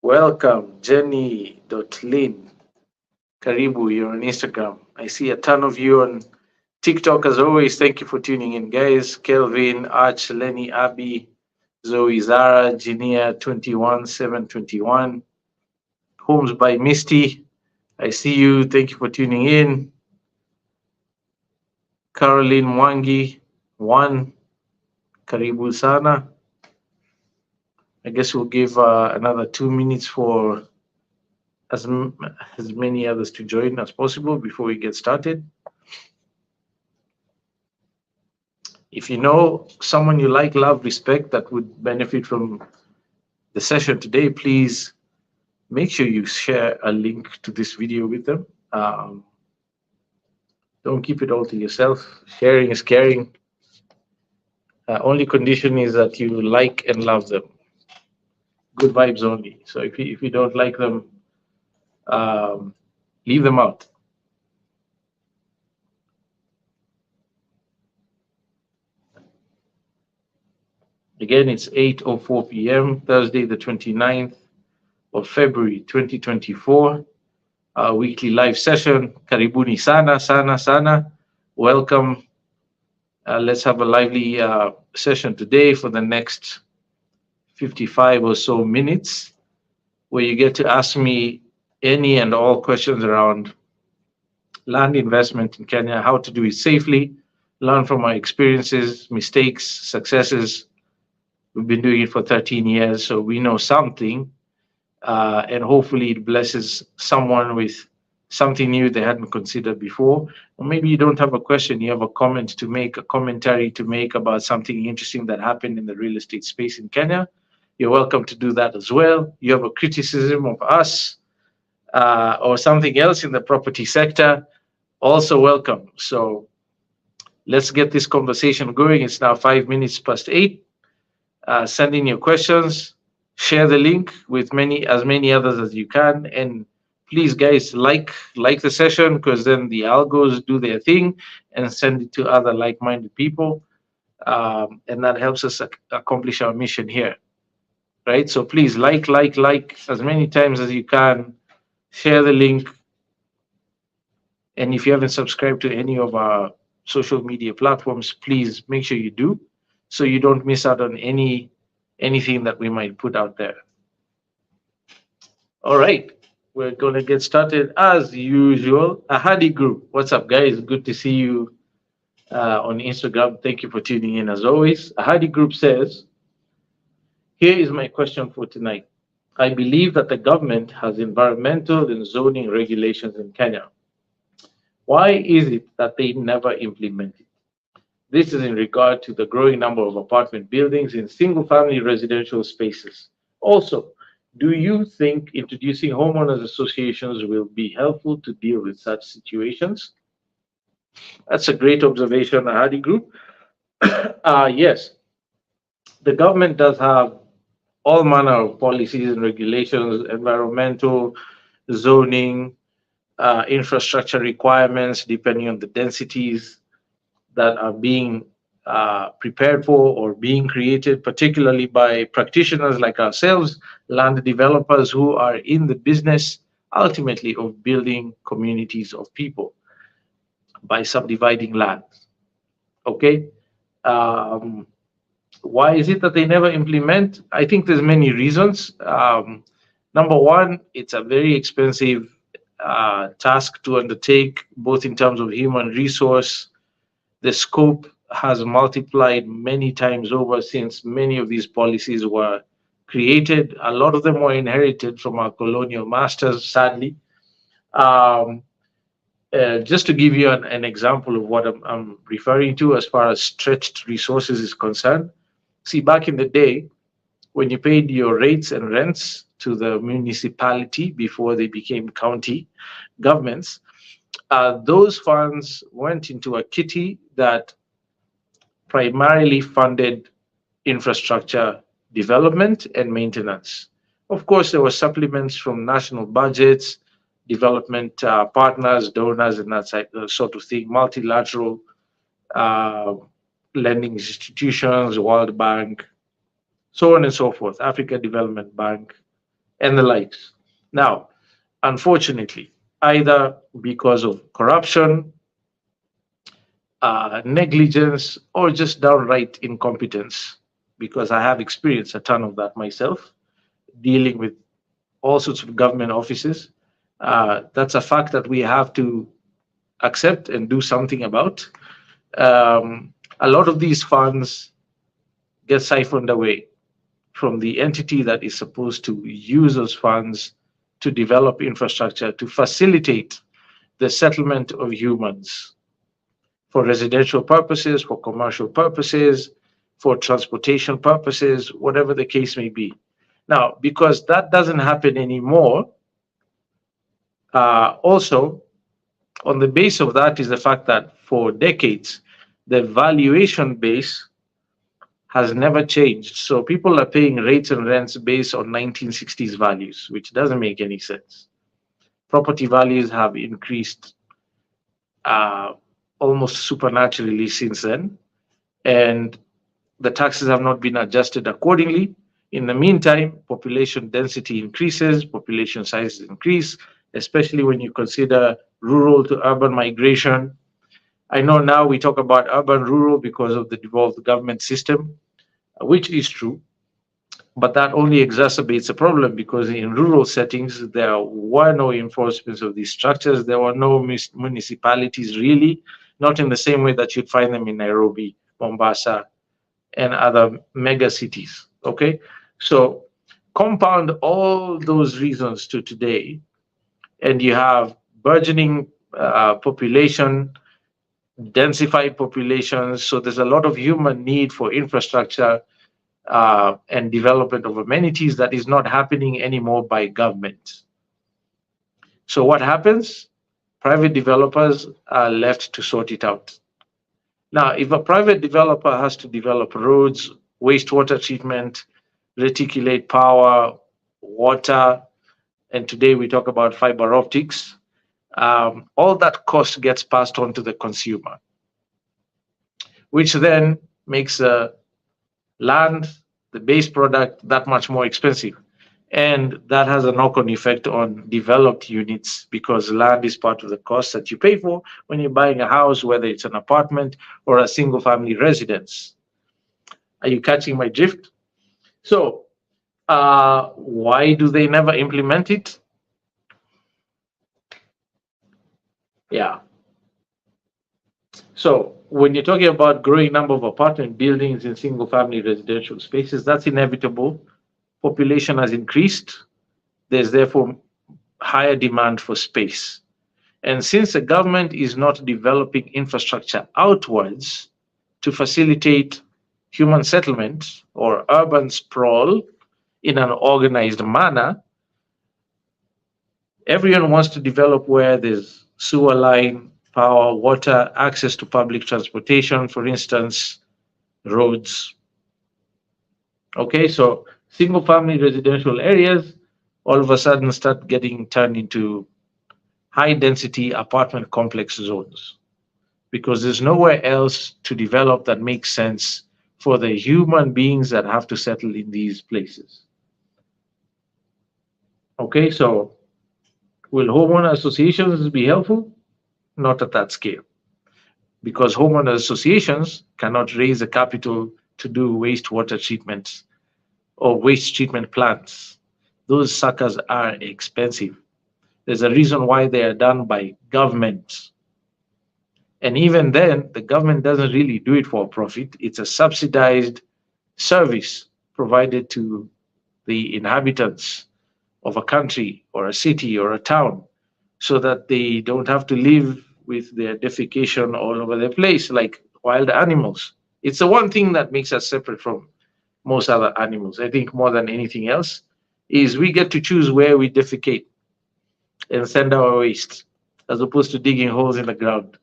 Welcome, Jenny.Lin. Karibu, you're on Instagram. I see a ton of you on TikTok as always. Thank you for tuning in, guys. Kelvin, Arch, Lenny, Abby, Zoe, Zara, Ginia, 21721. Homes by Misty. I see you. Thank you for tuning in. Caroline Mwangi, 1. Karibu Sana. I guess we'll give another 2 minutes for as, as many others to join as possible before we get started. If you know someone you like, love, respect that would benefit from the session today, please make sure you share a link to this video with them. Don't keep it all to yourself. Sharing is caring. Only condition is that you like and love them. Good vibes only. So if you don't like them, leave them out. Again, it's 8:04 p.m. Thursday, the 29th of February, 2024. Our weekly live session. Karibuni sana, sana, sana. Welcome. Let's have a lively session today for the next 55 or so minutes, where you get to ask me any and all questions around land investment in Kenya, how to do it safely, learn from my experiences, mistakes, successes. We've been doing it for 13 years, so we know something, and hopefully it blesses someone with something new they hadn't considered before. Or maybe you don't have a question, you have a comment to make, a commentary to make about something interesting that happened in the real estate space in Kenya. You're welcome to do that as well. You have a criticism of us or something else in the property sector, also welcome. So let's get this conversation going. It's now 5 minutes past 8. Send in your questions, share the link with as many others as you can, and please, guys, like the session, because then the algos do their thing and send it to other like-minded people, and that helps us accomplish our mission here, right? So please like as many times as you can, share the link, and if you haven't subscribed to any of our social media platforms, please make sure you do, so you don't miss out on anything that we might put out there. All right, we're going to get started as usual. Ahadi Group, what's up, guys? Good to see you on Instagram. Thank you for tuning in as always. Ahadi Group says, here is my question for tonight. I believe that the government has environmental and zoning regulations in Kenya. Why is it that they never implement it? This is in regard to the growing number of apartment buildings in single-family residential spaces. Also, do you think introducing homeowners associations will be helpful to deal with such situations? That's a great observation, Ahadi Group. Yes, the government does have all manner of policies and regulations, environmental, zoning, infrastructure requirements, depending on the densities that are being prepared for or being created, particularly by practitioners like ourselves, land developers who are in the business ultimately of building communities of people by subdividing land. Okay. Why is it that they never implement? I think there's many reasons. Number one, it's a very expensive task to undertake, both in terms of human resource. The scope has multiplied many times over since many of these policies were created. A lot of them were inherited from our colonial masters, sadly. Just to give you an example of what I'm referring to as far as stretched resources is concerned. See, back in the day, when you paid your rates and rents to the municipality before they became county governments, those funds went into a kitty that primarily funded infrastructure development and maintenance. Of course, there were supplements from national budgets, development partners, donors, and that sort of thing, multilateral lending institutions, World Bank, so on and so forth, Africa Development Bank, and the likes. Now, unfortunately, either because of corruption, negligence, or just downright incompetence, because I have experienced a ton of that myself, dealing with all sorts of government offices. That's a fact that we have to accept and do something about. A lot of these funds get siphoned away from the entity that is supposed to use those funds to develop infrastructure to facilitate the settlement of humans for residential purposes, for commercial purposes, for transportation purposes, whatever the case may be. Now, because that doesn't happen anymore, also on the base of that is the fact that for decades, the valuation base has never changed. So people are paying rates and rents based on 1960s values, which doesn't make any sense. Property values have increased almost supernaturally since then, and the taxes have not been adjusted accordingly. In the meantime, population density increases, population sizes increase, especially when you consider rural to urban migration. I know now we talk about urban rural because of the devolved government system, which is true, but that only exacerbates the problem because in rural settings, there were no enforcements of these structures. There were no municipalities really, not in the same way that you'd find them in Nairobi, Mombasa, and other mega cities. Okay, so compound all those reasons to today, and you have burgeoning population, densified populations. So there's a lot of human need for infrastructure and development of amenities that is not happening anymore by government. So what happens? Private developers are left to sort it out. Now, if a private developer has to develop roads, wastewater treatment, reticulate power, water, and today we talk about fiber optics, all that cost gets passed on to the consumer, which then makes the land, the base product, that much more expensive. And that has a knock-on effect on developed units because land is part of the cost that you pay for when you're buying a house, whether it's an apartment or a single-family residence. Are you catching my drift? So why do they never implement it? Yeah. So when you're talking about growing number of apartment buildings in single-family residential spaces, that's inevitable. Population has increased. There's therefore higher demand for space. And since the government is not developing infrastructure outwards to facilitate human settlement or urban sprawl in an organized manner, everyone wants to develop where there's sewer line, power, water, access to public transportation, for instance, roads. Okay, so single family residential areas all of a sudden start getting turned into high density apartment complex zones because there's nowhere else to develop that makes sense for the human beings that have to settle in these places. Okay, so will homeowner associations be helpful? Not at that scale, because homeowner associations cannot raise the capital to do wastewater treatment or waste treatment plants. Those suckers are expensive. There's a reason why they are done by government. And even then, the government doesn't really do it for profit. It's a subsidized service provided to the inhabitants of a country or a city or a town so that they don't have to live with their defecation all over the place like wild animals. It's the one thing that makes us separate from most other animals, I think, more than anything else, is we get to choose where we defecate and send our waste, as opposed to digging holes in the ground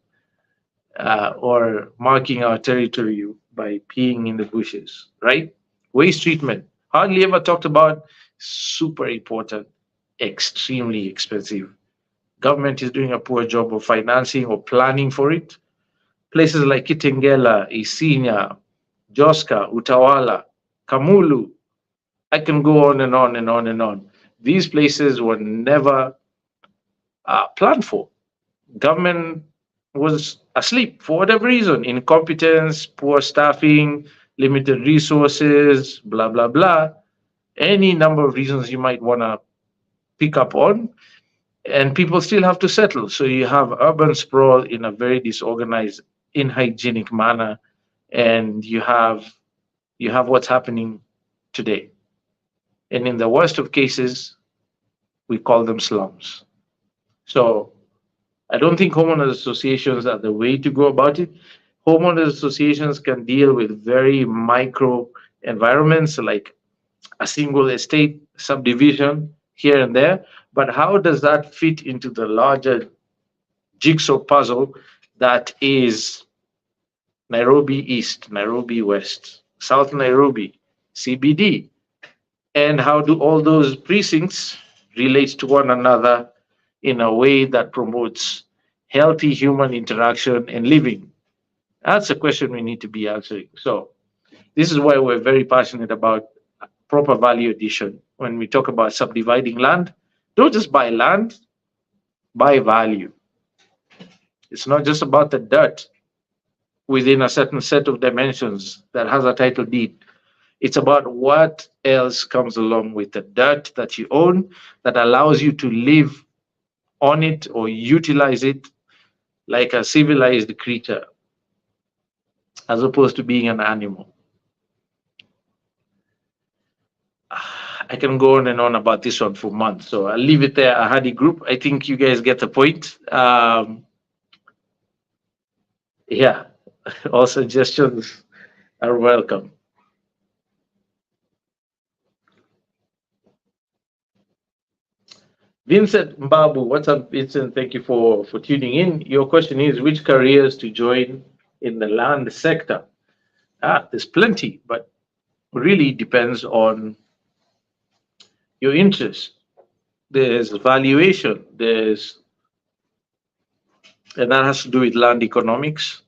or marking our territory by peeing in the bushes, right? Waste treatment, hardly ever talked about, super important, extremely expensive. Government is doing a poor job of financing or planning for it. Places like Kitengela, Isinya, Joska, Utawala, Kamulu, I can go on and on and on and on. These places were never planned for. Government was asleep for whatever reason, incompetence, poor staffing, limited resources, blah, blah, blah. Any number of reasons you might want to pick up on, and people still have to settle. So you have urban sprawl in a very disorganized, unhygienic manner, and you have what's happening today. And in the worst of cases, we call them slums. So I don't think homeowners associations are the way to go about it. Homeowners associations can deal with very micro environments like a single estate subdivision here and there. But how does that fit into the larger jigsaw puzzle that is Nairobi East, Nairobi West, South Nairobi, CBD? And how do all those precincts relate to one another in a way that promotes healthy human interaction and living? That's a question we need to be answering. So, this is why we're very passionate about proper value addition. When we talk about subdividing land, don't just buy land, buy value. It's not just about the dirt within a certain set of dimensions that has a title deed. It's about what else comes along with the dirt that you own that allows you to live on it or utilize it like a civilized creature as opposed to being an animal. I can go on and on about this one for months, so I'll leave it there. Ahadi Group, I think you guys get the point. Yeah, all suggestions are welcome. Vincent Mbabu, what's up, Vincent? Thank you for tuning in. Your question is which careers to join in the land sector? There's plenty, but really depends on your interest. There's valuation, and that has to do with land economics.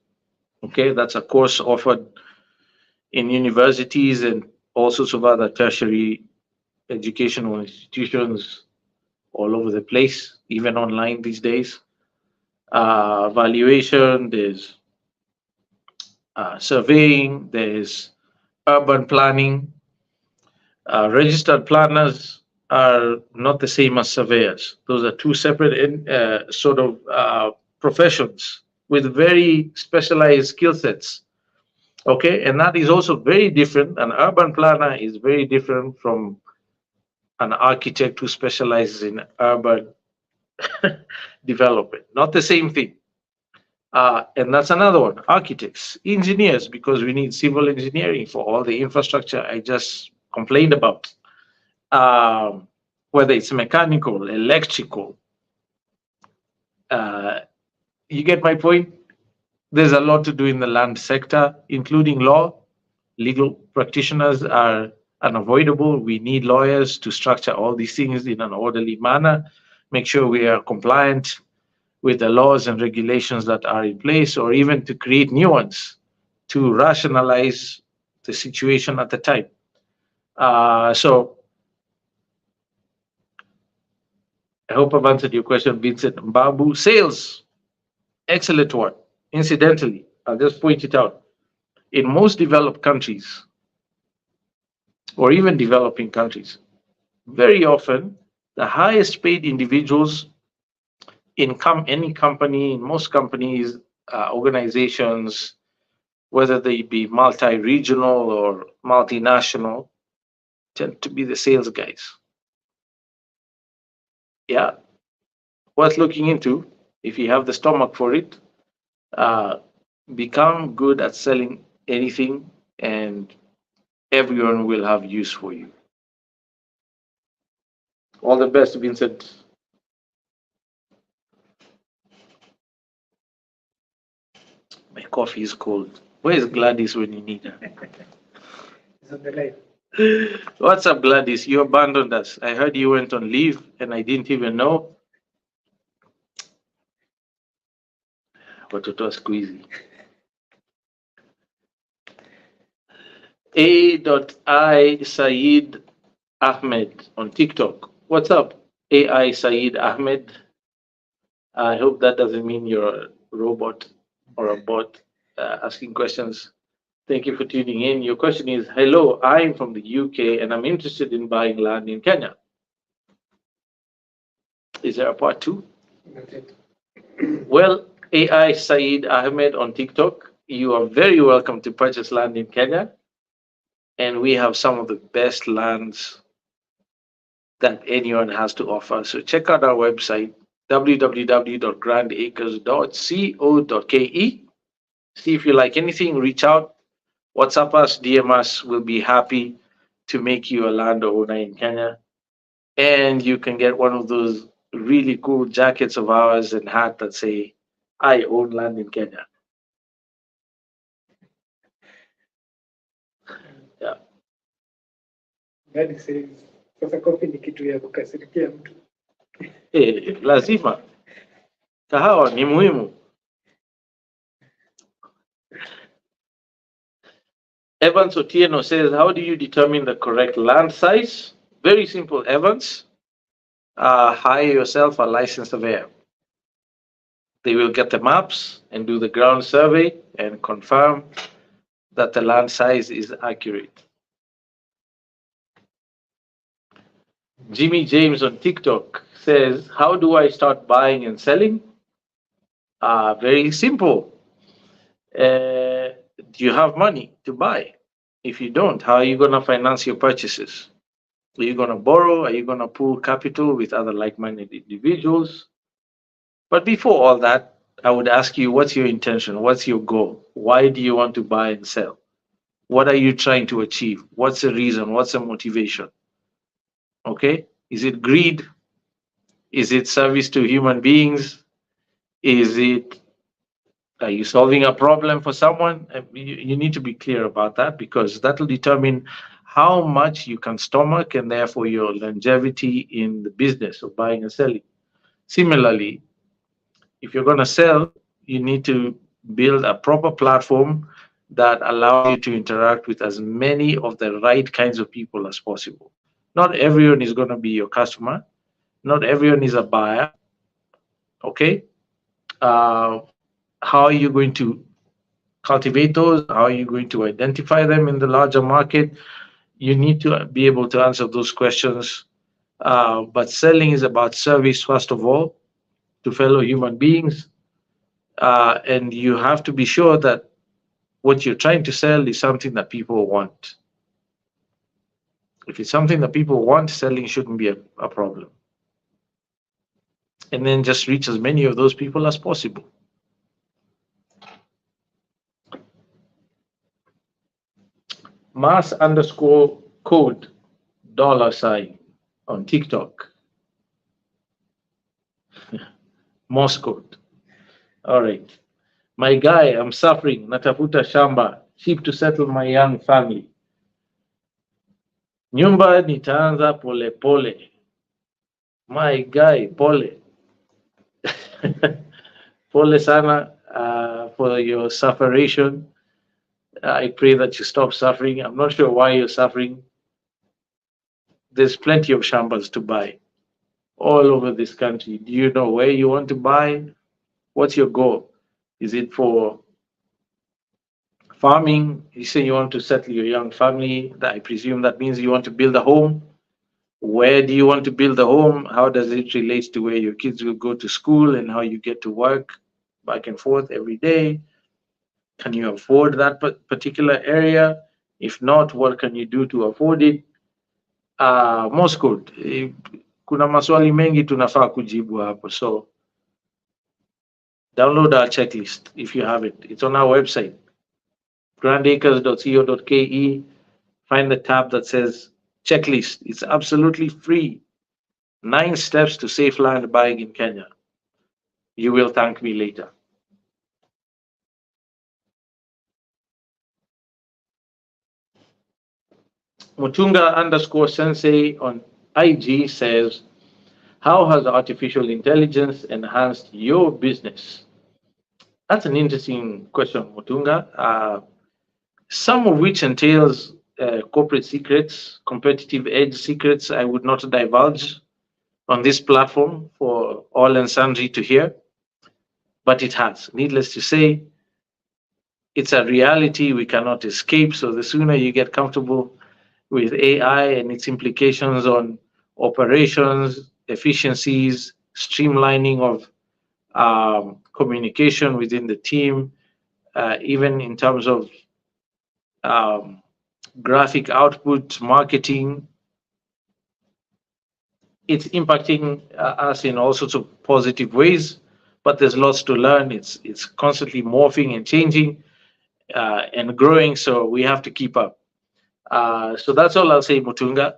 Okay, that's a course offered in universities and all sorts of other tertiary educational institutions all over the place, even online these days. Valuation, there's surveying, there's urban planning. Registered planners are not the same as surveyors. Those are two separate sort of professions with very specialized skill sets. Okay, and that is also very different. An urban planner is very different from an architect who specializes in urban development. Not the same thing. And that's another one. Architects, engineers, because we need civil engineering for all the infrastructure I just complained about. Whether it's mechanical, electrical. You get my point? There's a lot to do in the land sector, including law. Legal practitioners are unavoidable. We need lawyers to structure all these things in an orderly manner, make sure we are compliant with the laws and regulations that are in place, or even to create new ones to rationalize the situation at the time. So I hope I've answered your question, Vincent Mbabu. Sales, excellent one. Incidentally, I'll just point it out. In most developed countries, or even developing countries, very often the highest paid individuals in any company, in most companies, organizations, whether they be multi-regional or multinational, tend to be the sales guys. Yeah, worth looking into if you have the stomach for it. Become good at selling anything, and everyone will have use for you. All the best, Vincent. My coffee is cold. Where is Gladys when you need her? It's on the line. What's up, Gladys? You abandoned us. I heard you went on leave and I didn't even know. Watoto squeezy. A.I. Saeed Ahmed on TikTok. What's up, AI Saeed Ahmed? I hope that doesn't mean you're a robot or a bot asking questions. Thank you for tuning in. Your question is, hello, I'm from the UK and I'm interested in buying land in Kenya. Is there a part two? That's it. Well, AI Saeed Ahmed on TikTok, you are very welcome to purchase land in Kenya. And we have some of the best lands that anyone has to offer. So check out our website, www.grandacres.co.ke. See if you like anything, reach out, WhatsApp us, DM us. We'll be happy to make you a landowner in Kenya. And you can get one of those really cool jackets of ours and hat that say, I own land in Kenya. Yeah. Gadi says, sasa coffee ni kitu ya kukasirikia mtu. Lazima. Kahawa ni muhimu. Evans Otieno says, how do you determine the correct land size? Very simple, Evans. Hire yourself a licensed surveyor. They will get the maps and do the ground survey and confirm that the land size is accurate. Jimmy James on TikTok says, how do I start buying and selling? Very simple. Do you have money to buy? If you don't, how are you going to finance your purchases? Are you going to borrow? Are you going to pool capital with other like-minded individuals? But before all that, I would ask you, what's your intention? What's your goal? Why do you want to buy and sell? What are you trying to achieve? What's the reason? What's the motivation? Okay? Is it greed? Is it service to human beings? Is it, are you solving a problem for someone? You need to be clear about that because that will determine how much you can stomach and therefore your longevity in the business of buying and selling. Similarly, if you're going to sell, you need to build a proper platform that allows you to interact with as many of the right kinds of people as possible. Not everyone is going to be your customer. Not everyone is a buyer. Okay. How are you going to cultivate those? How are you going to identify them in the larger market? You need to be able to answer those questions. But selling is about service, first of all, to fellow human beings. And you have to be sure that what you're trying to sell is something that people want. If it's something that people want, selling shouldn't be a problem. And then just reach as many of those people as possible. Mass_code $sign on TikTok. Morse code. All right. My guy, I'm suffering. Natafuta shamba. Cheap to settle my young family. Nyumba nitaanza pole pole. My guy, pole. Pole sana for your sufferation. I pray that you stop suffering. I'm not sure why you're suffering. There's plenty of shambas to buy all over this country. Do you know where you want to buy? What's your goal? Is it for farming? You say you want to settle your young family. I presume that means you want to build a home. Where do you want to build a home? How does it relate to where your kids will go to school and how you get to work back and forth every day? Can you afford that particular area? If not, what can you do to afford it? Most good. Kuna maswali mengi tunafaa kujibu hapo. So download our checklist if you have it. It's on our website, grandacres.co.ke. Find the tab that says checklist. It's absolutely free. 9 steps to safe land buying in Kenya. You will thank me later. Mutunga_sensei on IG says, how has artificial intelligence enhanced your business? That's an interesting question, Mutunga. Some of which entails corporate secrets, competitive edge secrets I would not divulge. on this platform for all and sundry to hear, but it has. Needless to say, it's a reality we cannot escape. So the sooner you get comfortable with AI and its implications on operations, efficiencies, streamlining of communication within the team, even in terms of um, graphic output, marketing, it's impacting us in all sorts of positive ways. But there's lots to learn. It's constantly morphing and changing and growing, so we have to keep up. So that's all I'll say, Mutunga.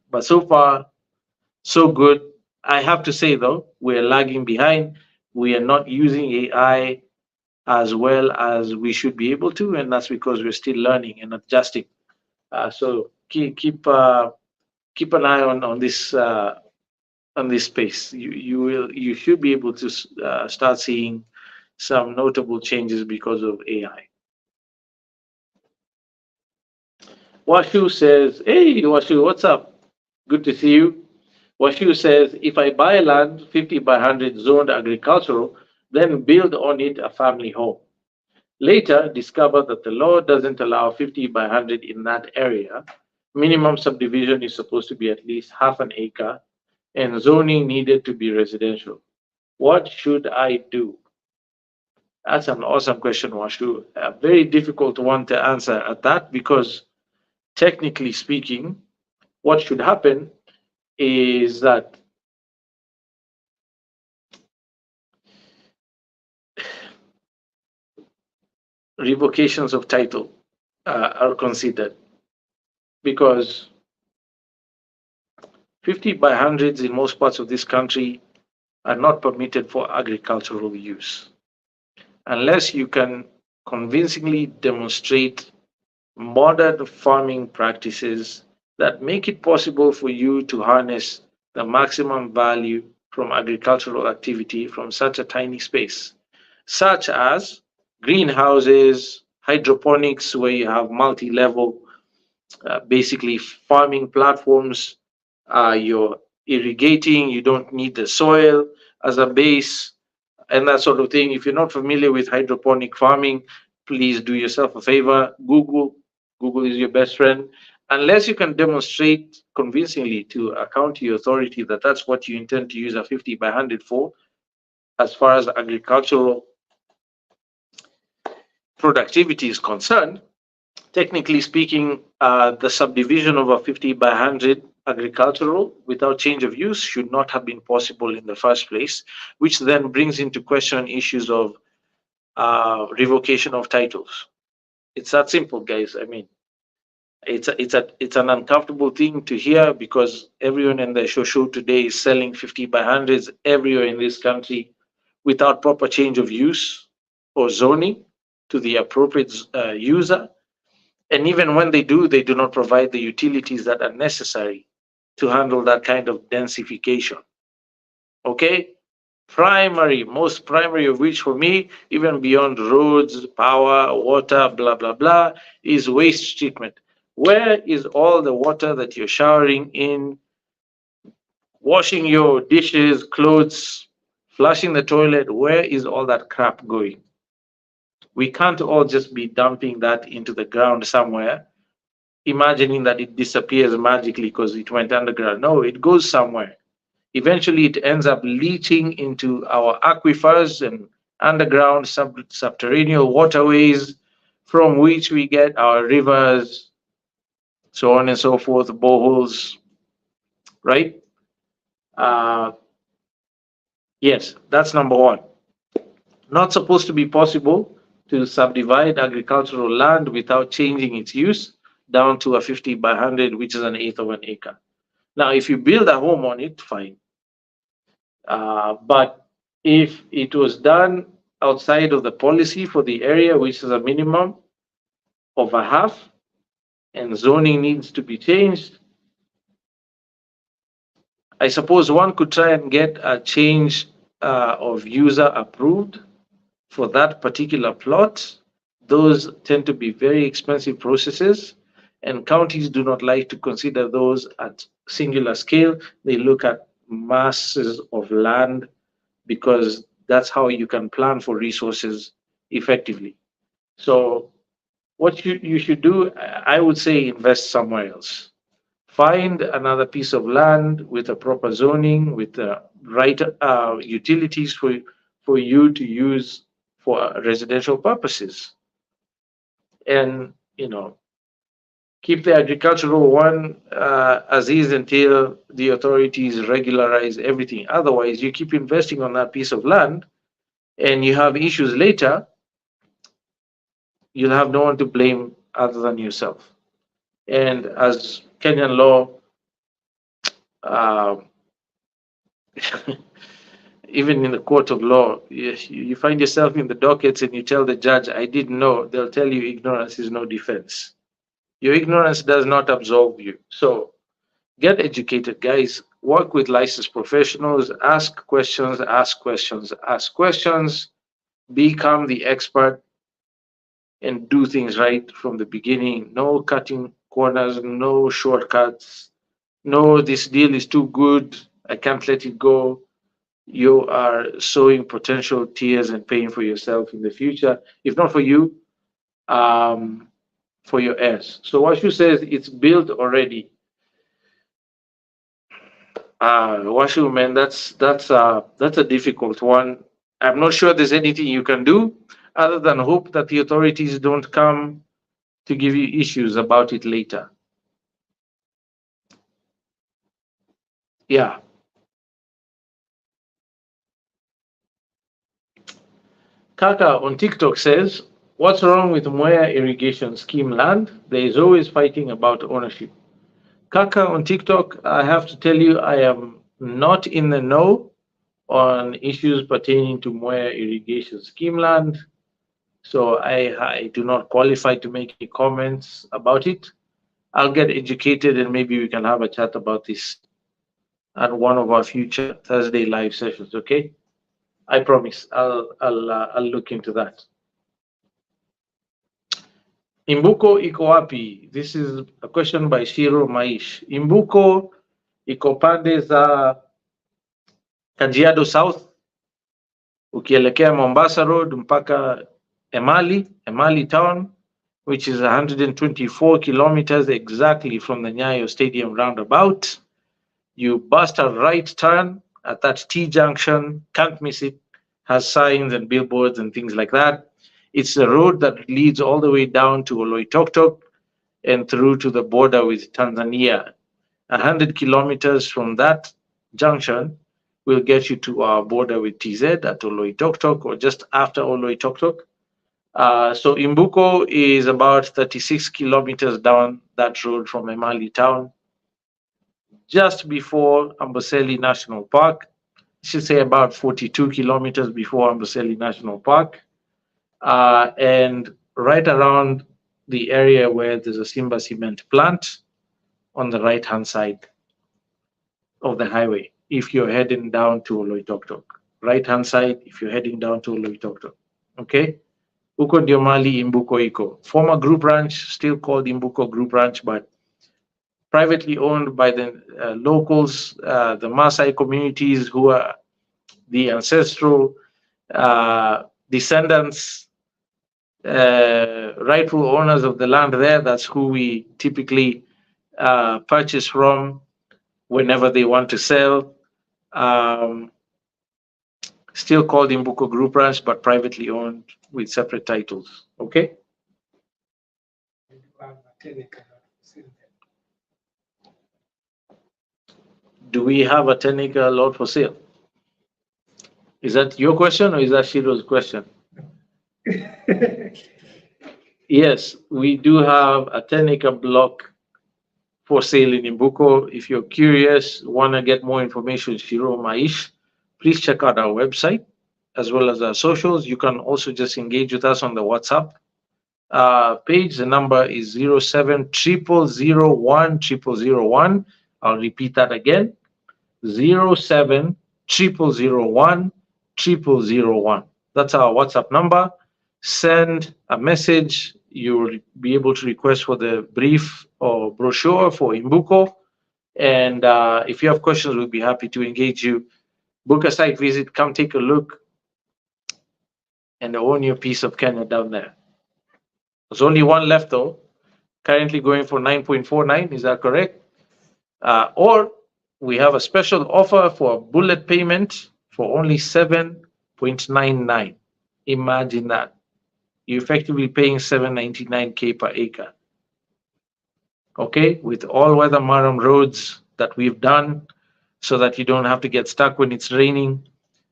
But so far, so good. I have to say though, we're lagging behind. We are not using AI as well as we should be able to, and that's because we're still learning and adjusting. So keep an eye on this space. You should be able to start seeing some notable changes because of AI. Washu says, "Hey Washu, what's up? Good to see you." Washu says, "If I buy land 50 by 100 zoned agricultural, then build on it a family home. Later, discover that the law doesn't allow 50 by 100 in that area. Minimum subdivision is supposed to be at least half an acre, and zoning needed to be residential. What should I do?" That's an awesome question, Washu. A very difficult one to answer at that because, technically speaking, what should happen is that revocations of title are considered because 50 by 100s in most parts of this country are not permitted for agricultural use unless you can convincingly demonstrate modern farming practices that make it possible for you to harness the maximum value from agricultural activity from such a tiny space, such as greenhouses, hydroponics, where you have multi level, basically farming platforms. You're irrigating, you don't need the soil as a base and that sort of thing. If you're not familiar with hydroponic farming, please do yourself a favor. Google is your best friend. Unless you can demonstrate convincingly to a county authority that that's what you intend to use a 50 by 100 for, as far as agricultural productivity is concerned, technically speaking, the subdivision of a 50 by 100 agricultural without change of use should not have been possible in the first place, which then brings into question issues of revocation of titles. It's that simple, guys. I mean, it's an uncomfortable thing to hear because everyone in the show today is selling 50 by 100s everywhere in this country without proper change of use or zoning to the appropriate user. And even when they do not provide the utilities that are necessary to handle that kind of densification. Okay? Primary, most primary of which for me, even beyond roads, power, water, blah, blah, blah, is waste treatment. Where is all the water that you're showering in, washing your dishes, clothes, flushing the toilet? Where is all that crap going? We can't all just be dumping that into the ground somewhere, imagining that it disappears magically because it went underground. No, it goes somewhere. Eventually, it ends up leaching into our aquifers and underground subterranean waterways from which we get our rivers, so on and so forth, boreholes, right? Uh, yes, that's number one. Not supposed to be possible to subdivide agricultural land without changing its use down to a 50 by 100, which is an eighth of an acre. Now, if you build a home on it, fine. But if it was done outside of the policy for the area, which is a minimum of a half, and zoning needs to be changed, I suppose one could try and get a change of user approved for that particular plot. Those tend to be very expensive processes, and counties do not like to consider those at singular scale. They look at masses of land, because that's how you can plan for resources effectively. So what you should do, I would say, invest somewhere else. Find another piece of land with a proper zoning, with the right utilities for you to use for residential purposes. And, keep the agricultural one as is until the authorities regularize everything. Otherwise, you keep investing on that piece of land and you have issues later, you'll have no one to blame other than yourself. And as Kenyan law, uh, even in the court of law, you find yourself in the dockets and you tell the judge, I didn't know, they'll tell you ignorance is no defense. Your ignorance does not absolve you. So get educated, guys. Work with licensed professionals. Ask questions, ask questions, ask questions. Become the expert and do things right from the beginning. No cutting corners, no shortcuts. No, this deal is too good. I can't let it go. You are sowing potential tears and pain for yourself in the future. If not for you, for your heirs. So Washu says it's built already. Washu, man, that's a difficult one. I'm not sure there's anything you can do other than hope that the authorities don't come to give you issues about it later. Yeah. Kaka on TikTok says, what's wrong with Mwea irrigation scheme land? There is always fighting about ownership. Kaka on TikTok, I have to tell you, I am not in the know on issues pertaining to Mwea irrigation scheme land. So I do not qualify to make any comments about it. I'll get educated and maybe we can have a chat about this at one of our future Thursday live sessions, okay? I promise I'll look into that. Imbuko iko wapi? This is a question by Shiro Maish. Imbuko iko pande za Kajiado South, ukielekea Mombasa Road mpaka Emali town, which is 124 kilometers exactly from the Nyayo Stadium roundabout. You bust a right turn at that T junction, can't miss it, has signs and billboards and things like that. It's a road that leads all the way down to Oloitoktok and through to the border with Tanzania. 100 kilometers from that junction will get you to our border with TZ at Oloitoktok or just after Oloitoktok. So Imbuko is about 36 kilometers down that road from Emali town, just before Amboseli National Park. I should say about 42 kilometers before Amboseli National Park. And right around the area where there's a Simba cement plant on the right-hand side of the highway, if you're heading down to Oloitoktok. Right-hand side, if you're heading down to Oloitoktok. Okay? Huko ndio mali Imbuko iko. Former group ranch, still called Imbuko Group Ranch, but privately owned by the locals, the Maasai communities who are the ancestral descendants, rightful owners of the land there. That's who we typically purchase from whenever they want to sell. Still called Imbuko Group Ranch, but privately owned with separate titles. Okay? Do we have a 10-acre lot for sale? Is that your question or is that Shiro's question? Yes, we do have a 10-acre block for sale in Imbuko. If you're curious, want to get more information, Shiro Maish, please check out our website as well as our socials. You can also just engage with us on the WhatsApp page. The number is 0700010001. I'll repeat that again. 0700010001. That's our WhatsApp number. Send a message. You'll be able to request for the brief or brochure for Imbuko, And if you have questions, we'll be happy to engage you. Book a site visit, come take a look, and own your piece of Kenya down there. There's only one left though, currently going for 9.49, is that correct? Or we have a special offer for a bullet payment for only 7.99. Imagine that. You're effectively paying 799K per acre. Okay, with all-weather Maram roads that we've done so that you don't have to get stuck when it's raining.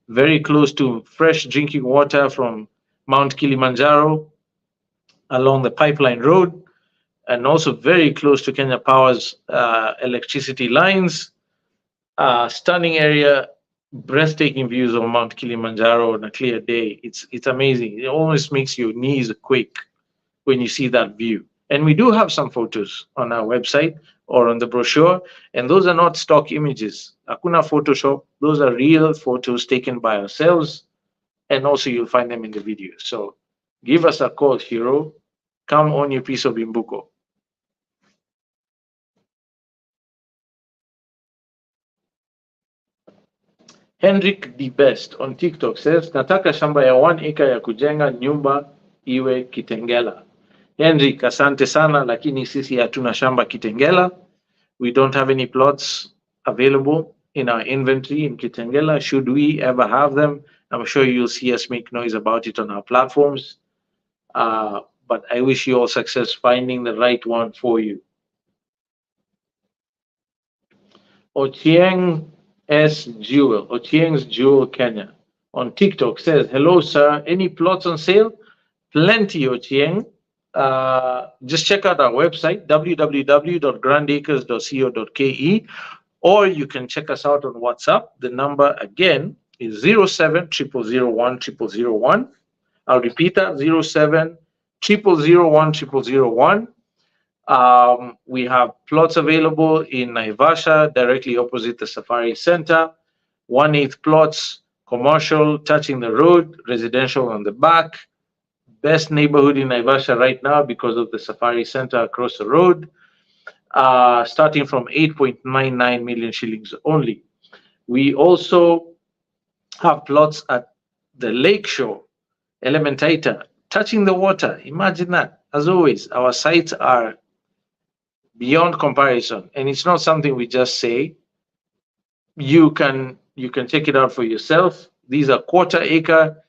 Very close to fresh drinking water from Mount Kilimanjaro along the pipeline road, and also very close to Kenya Power's electricity lines. Stunning area, breathtaking views of Mount Kilimanjaro on a clear day. It's amazing. It almost makes your knees quake when you see that view. And we do have some photos on our website or on the brochure, and those are not stock images. Hakuna Photoshop. Those are real photos taken by ourselves, and also you'll find them in the video. So give us a call, Hero. Come on your piece of Imbuko. Henrik the Best on TikTok says, nataka shamba ya 1 acre ya kujenga nyumba iwe Kitengela. Henrik, asante sana, lakini sisi hatuna shamba Kitengela. We don't have any plots available in our inventory in Kitengela. Should we ever have them, I'm sure you'll see us make noise about it on our platforms. But I wish you all success finding the right one for you. Ochieng's Jewel Kenya on TikTok says, hello, sir. Any plots on sale? Plenty, Ochieng. Just check out our website, www.grandacres.co.ke, or you can check us out on WhatsApp. The number again is 0700010001. I'll repeat that, 0700010001. We have plots available in Naivasha, directly opposite the Safari Center. 1/8 plots, commercial, touching the road, residential on the back. Best neighborhood in Naivasha right now because of the Safari Center across the road. Starting from 8.99 million shillings only. We also have plots at the lakeshore, Elementaita, touching the water. Imagine that. As always, our sites are beyond comparison, and it's not something we just say. You can check it out for yourself. These are 1/4 acre,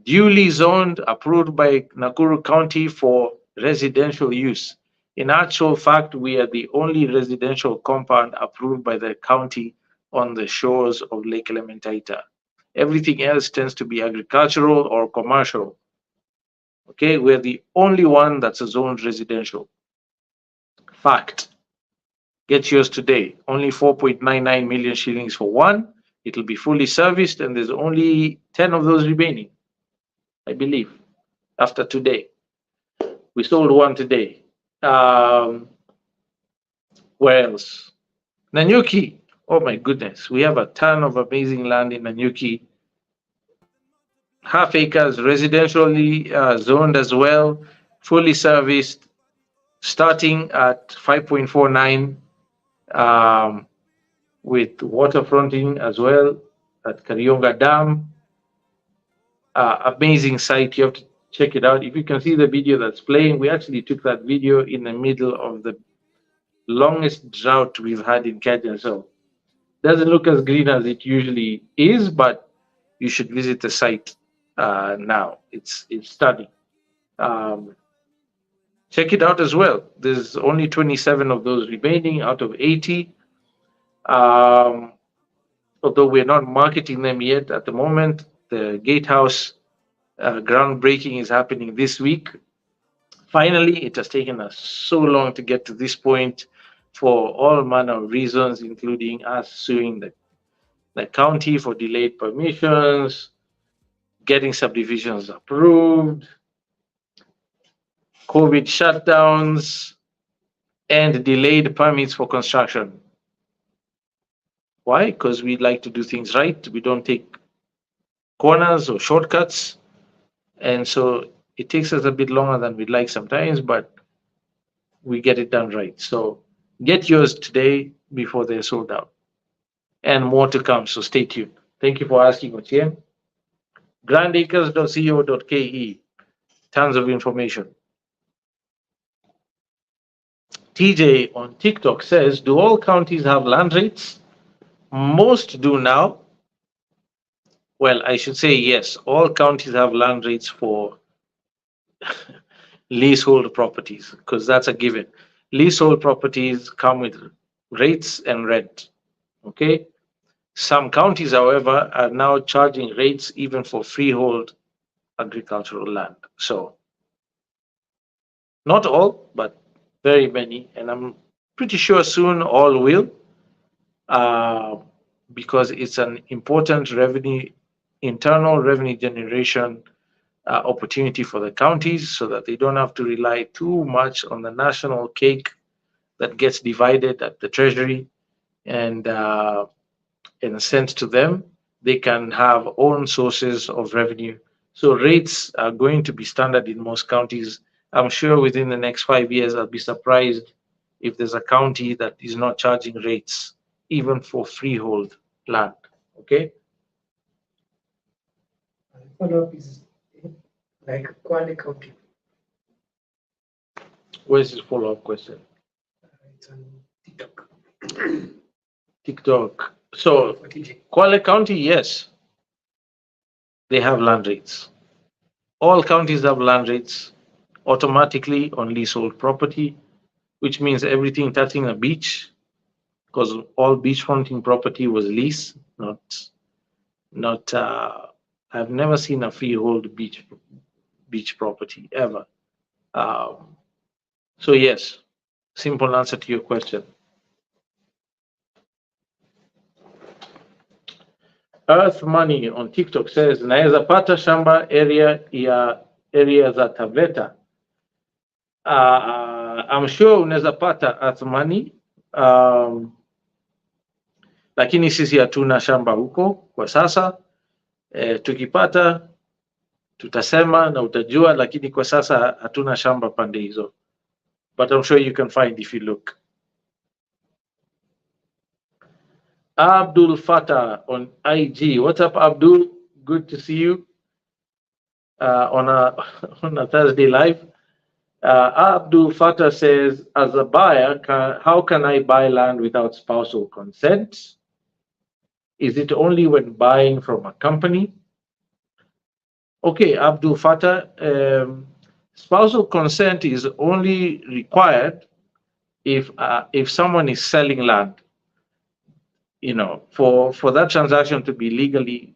duly zoned, approved by Nakuru County for residential use. In actual fact, we are the only residential compound approved by the county on the shores of Lake Elementaita. Everything else tends to be agricultural or commercial. Okay, we're the only one that's a zoned residential. Fact. Get yours today. Only 4.99 million shillings for one. It'll be fully serviced, and there's only 10 of those remaining, I believe, after today. We sold one today. Where else? Nanyuki. Oh my goodness. We have a ton of amazing land in Nanyuki. 1/2 acres, residentially zoned as well, fully serviced, starting at 5.49 with waterfronting as well at Karionga Dam. Amazing site. You have to check it out. If you can see the video that's playing, we actually took that video in the middle of the longest drought we've had in Kenya. So doesn't look as green as it usually is, but you should visit the site now. It's stunning. Check it out as well. There's only 27 of those remaining out of 80. Although we're not marketing them yet at the moment, the gatehouse groundbreaking is happening this week. Finally, it has taken us so long to get to this point for all manner of reasons, including us suing the county for delayed permissions, getting subdivisions approved, COVID shutdowns, and delayed permits for construction. Why? Because we like to do things right. We don't take corners or shortcuts. And so it takes us a bit longer than we'd like sometimes, but we get it done right. So Get yours today before they're sold out. And more to come, so stay tuned. Thank you for asking, Otieno. Grandacres.co.ke. Tons of information. TJ on TikTok says, do all counties have land rates? Most do now. Well, I should say yes. All counties have land rates for leasehold properties because that's a given. Leasehold properties come with rates and rent. Okay. Some counties, however, are now charging rates even for freehold agricultural land. So, not all, but very many. And I'm pretty sure soon all will, uh, because it's an important internal revenue generation opportunity for the counties so that they don't have to rely too much on the national cake that gets divided at the treasury and sent to them. They can have own sources of revenue. So rates are going to be standard in most counties. I'm sure within the next 5 years, I'll be surprised if there's a county that is not charging rates, even for freehold land. Okay. Follow-up is like Kwale County. Where's the follow-up question? It's on TikTok. TikTok. So Kwale County, yes, they have land rates. All counties have land rates automatically on leasehold property, which means everything touching a beach, because all beachfronting property was lease, not. I've never seen a freehold beach property ever. So yes, simple answer to your question. Earth Money on TikTok says naweza pata shamba area za Taveta. I'm sure unaweza pata Earth Money, lakini sisi hatuna shamba huko kwa sasa. Tukipata tutasema na utajua, lakini kwa sasa hatuna shamba pande hizo. But I'm sure you can find if you look. Abdul Fatah on IG. What's up, Abdul? Good to see you on a Thursday live. Abdul Fatah says, as a buyer, how can I buy land without spousal consent? Is it only when buying from a company? Okay, Abdul Fatah, spousal consent is only required if someone is selling land. You know, for that transaction to be legally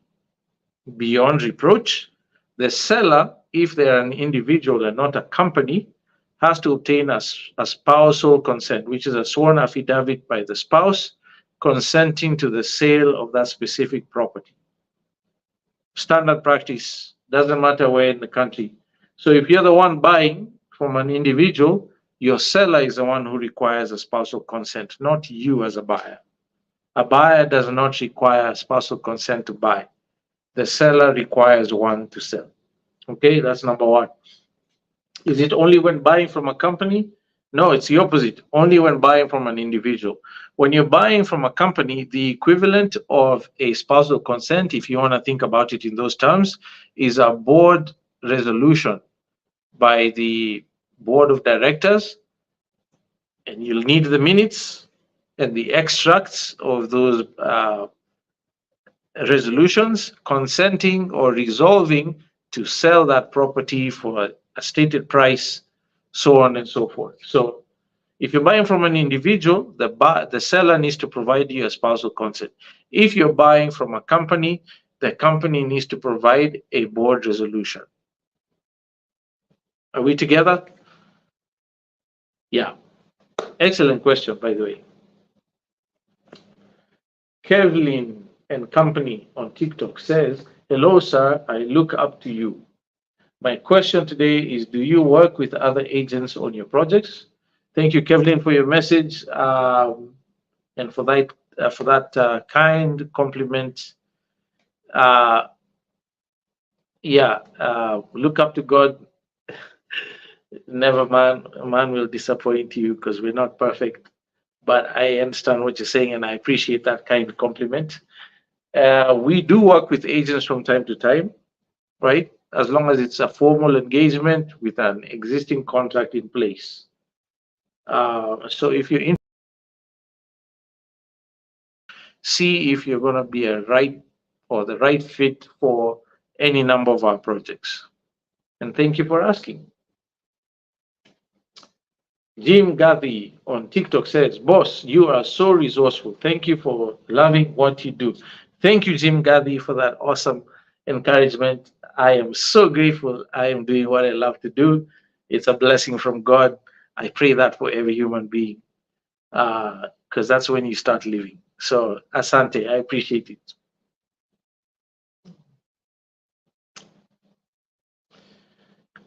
beyond reproach, the seller, if they're an individual and not a company, has to obtain a spousal consent, which is a sworn affidavit by the spouse consenting to the sale of that specific property. Standard practice, doesn't matter where in the country. So if you're the one buying from an individual, your seller is the one who requires a spousal consent, not you as a buyer. A buyer does not require spousal consent to buy. The seller requires one to sell. Okay, that's number one. Is it only when buying from a company? No, it's the opposite. Only when buying from an individual. When you're buying from a company, the equivalent of a spousal consent, if you want to think about it in those terms, is a board resolution by the board of directors. And you'll need the minutes and the extracts of those resolutions consenting or resolving to sell that property for a stated price, so on and so forth. So if you're buying from an individual, the seller needs to provide you a spousal consent. If you're buying from a company, the company needs to provide a board resolution. Are we together? Yeah. Excellent question, by the way. Kevlin and Company on TikTok says, hello, sir, I look up to you. My question today is, do you work with other agents on your projects? Thank you, Kevlin, for your message and for that kind compliment. Look up to God. Never man will disappoint you because we're not perfect. but I understand what you're saying, and I appreciate that kind of compliment. We do work with agents from time to time, right? As long as it's a formal engagement with an existing contract in place. So if you're in, see if you're going to be a right or the right fit for any number of our projects. And thank you for asking. Jim Gaddy on TikTok says, Boss, you are so resourceful. Thank you for loving what you do. Thank you, Jim Gaddy, for that awesome encouragement. I am so grateful. I am doing what I love to do. It's a blessing from God. I pray that for every human being, because that's when you start living. So, Asante, I appreciate it.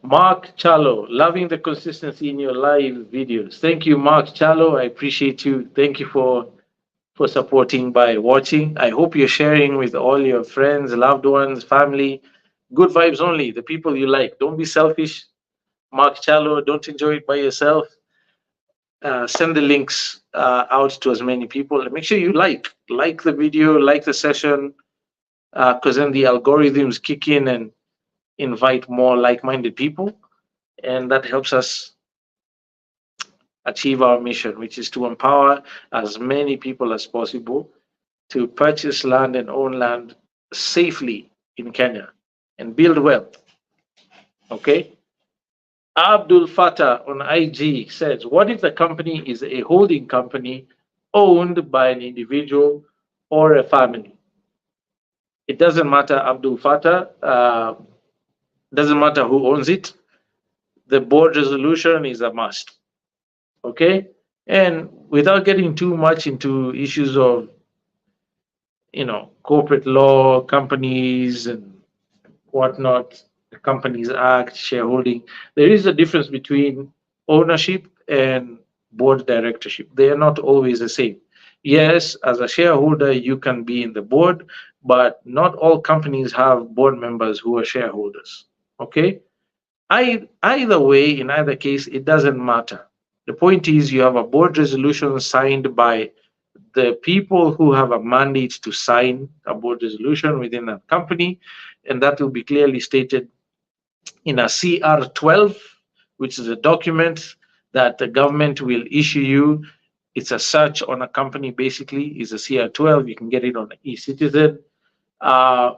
Mark Chalo, loving the consistency in your live videos. Thank you, Mark Chalo. I appreciate you. Thank you for supporting by watching. I hope you're sharing with all your friends, loved ones, family. Good vibes only, the people you like. Don't be selfish. Mark Chalo, don't enjoy it by yourself. Send the links out to as many people. And make sure you like the video, like the session, because then the algorithms kick in and invite more like-minded people, and that helps us achieve our mission, which is to empower as many people as possible to purchase land and own land safely in Kenya and build wealth. Okay? Abdul Fattah on IG says, what if the company is a holding company owned by an individual or a family? It doesn't matter, Abdul Fattah. Doesn't matter who owns it. The board resolution is a must. Okay? And without getting too much into issues of corporate law, companies and whatnot, the Companies Act, shareholding, there is a difference between ownership and board directorship. They are not always the same. Yes, as a shareholder, you can be in the board, but not all companies have board members who are shareholders. Okay? Either way, in either case, it doesn't matter. The point is you have a board resolution signed by the people who have a mandate to sign a board resolution within a company, and that will be clearly stated in a CR12, which is a document that the government will issue you. It's a search on a company, basically, is a CR12. You can get it on eCitizen.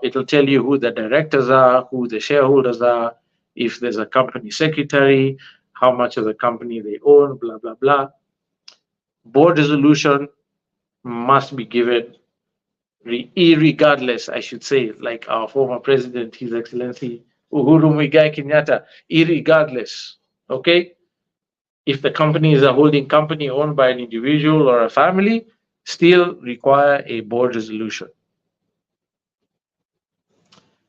It'll tell you who the directors are, who the shareholders are, if there's a company secretary, how much of the company they own, blah, blah, blah. Board resolution must be given irregardless, I should say, like our former president, His Excellency Uhuru Muigai Kenyatta, irregardless, okay? If the company is a holding company owned by an individual or a family, still require a board resolution.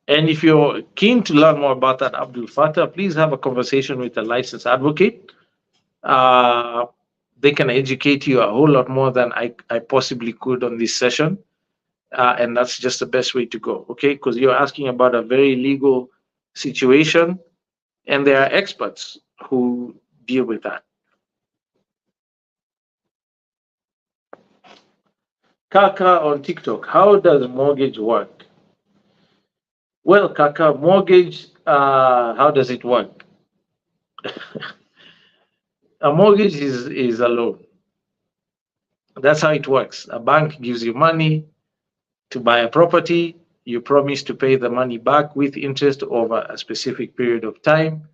And if you're keen to learn more about that, Abdul Fattah, please have a conversation with a licensed advocate. They can educate you a whole lot more than I possibly could on this session. And that's just the best way to go, okay? Because you're asking about a very legal situation, and there are experts who deal with that. Kaka on TikTok, how does mortgage work? Well, Kaka, mortgage, how does it work? A mortgage is a loan. That's how it works. A bank gives you money to buy a property. You promise to pay the money back with interest over a specific period of time,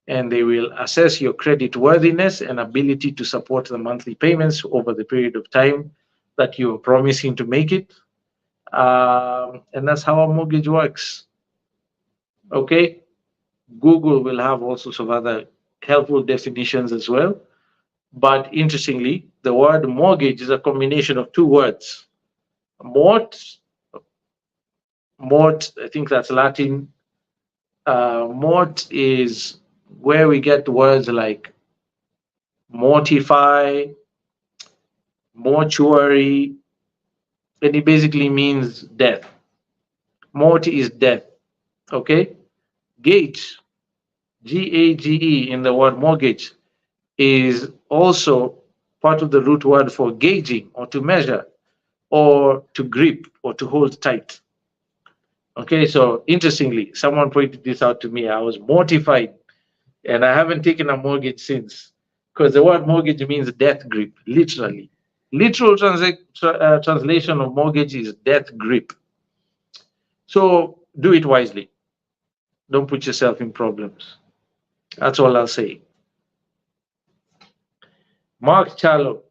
and they will assess your credit worthiness and ability to support the monthly payments over the period of time that you're promising to make it. And that's how a mortgage works. Okay? Google will have all sorts of other helpful definitions as well. But interestingly, the word mortgage is a combination of two words. Mort, I think that's Latin. Mort is where we get words like mortify, mortuary, and it basically means death. Mort is death. Okay? Gage, Gage in the word mortgage is also part of the root word for gauging or to measure or to grip or to hold tight. Okay, so interestingly, someone pointed this out to me. I was mortified, and I haven't taken a mortgage since, because the word mortgage means death grip, literally. Literal translation of mortgage is death grip. So do it wisely. Don't put yourself in problems. That's all I'll say. Mark Charlo,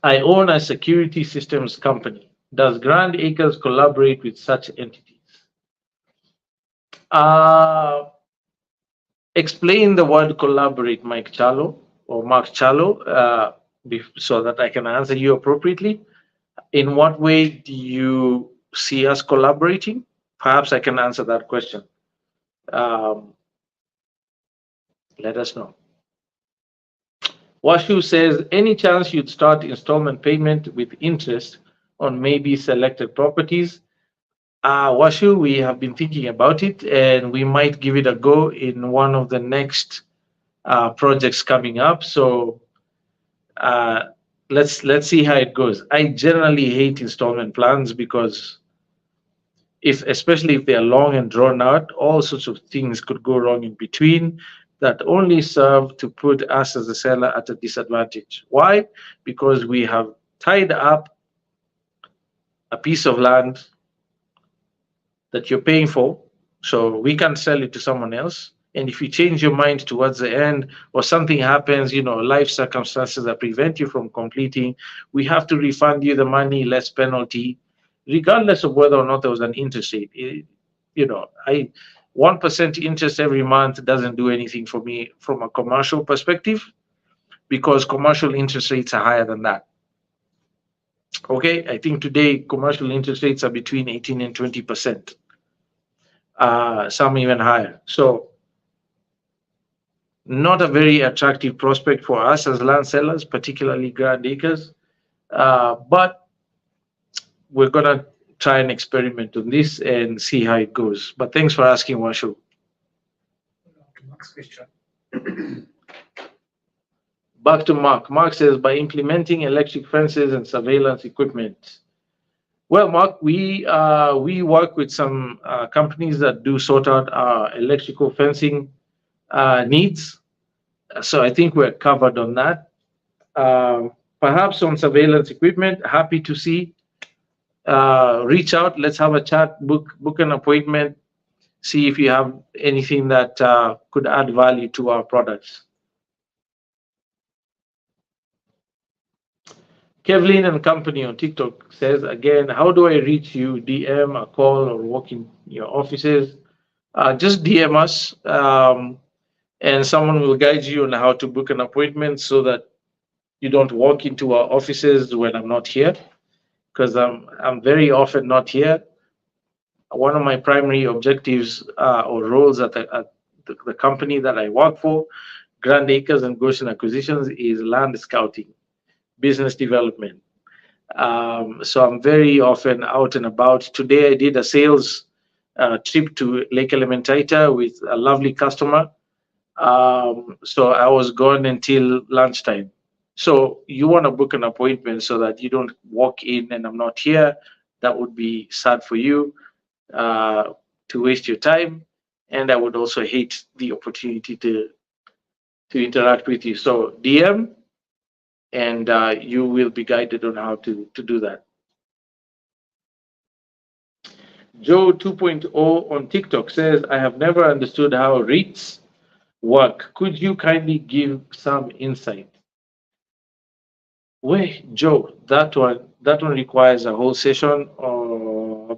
I own a security systems company. Does Grand Acres collaborate with such entities? Explain the word collaborate, Mike Charlo or Mark Charlo, so that I can answer you appropriately. In what way do you see us collaborating? Perhaps I can answer that question. Let us know. Washu says, any chance you'd start installment payment with interest on maybe selected properties? Washu, we have been thinking about it, and we might give it a go in one of the next projects coming up. So let's see how it goes. I generally hate installment plans because especially if they are long and drawn out, all sorts of things could go wrong in between that only serve to put us as a seller at a disadvantage. Why? Because we have tied up a piece of land that you're paying for, so we can't sell it to someone else. And if you change your mind towards the end or something happens, life circumstances that prevent you from completing, we have to refund you the money, less penalty, regardless of whether or not there was an interest rate. 1% interest every month doesn't do anything for me from a commercial perspective, because commercial interest rates are higher than that. Okay, I think today commercial interest rates are between 18 and 20%, some even higher. So not a very attractive prospect for us as land sellers, particularly Grand Acres, but we're gonna try and experiment on this and see how it goes. But thanks for asking, Washu. Next question. Back to Mark. Mark says, by implementing electric fences and surveillance equipment. Well, Mark, we work with some companies that do sort out our electrical fencing needs. So I think we're covered on that. Perhaps on surveillance equipment, happy to see. Reach out, let's have a chat, book an appointment, see if you have anything that could add value to our products. Kevlin and Company on TikTok says, again, how do I reach you? DM, a call, or walk in your offices? Just DM us, and someone will guide you on how to book an appointment so that you don't walk into our offices when I'm not here, because I'm very often not here. One of my primary objectives or roles at the company that I work for, Grand Acres and Goshen Acquisitions, is land scouting, business development. So I'm very often out and about. Today I did a sales trip to Lake Elementaita with a lovely customer. So I was gone until lunchtime. So you want to book an appointment so that you don't walk in and I'm not here. That would be sad for you, to waste your time. And I would also hate the opportunity to interact with you. So DM, and you will be guided on how to do that. Joe 2.0 on TikTok says, I have never understood how REITs work. Could you kindly give some insight? Wait, Joe, that one requires a whole session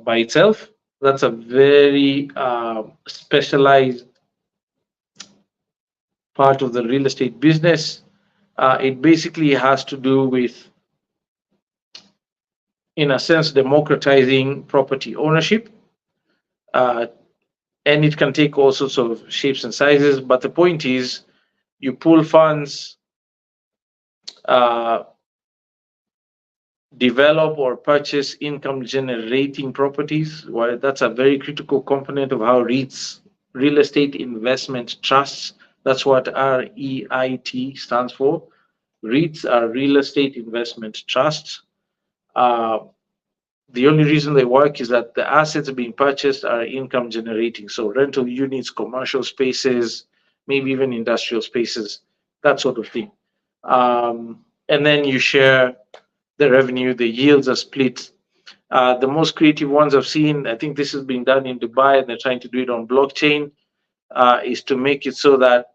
by itself. That's a very specialized part of the real estate business. It basically has to do with, in a sense, democratizing property ownership. And it can take all sorts of shapes and sizes. But the point is, you pool funds, develop or purchase income generating properties. Well, that's a very critical component of how REITs, real estate investment trusts, that's what REIT stands for. REITs are real estate investment trusts. The only reason they work is that the assets being purchased are income generating. So rental units, commercial spaces, maybe even industrial spaces, that sort of thing. And then you share the revenue, the yields are split. The most creative ones I've seen, I think this has been done in Dubai and they're trying to do it on blockchain, is to make it so that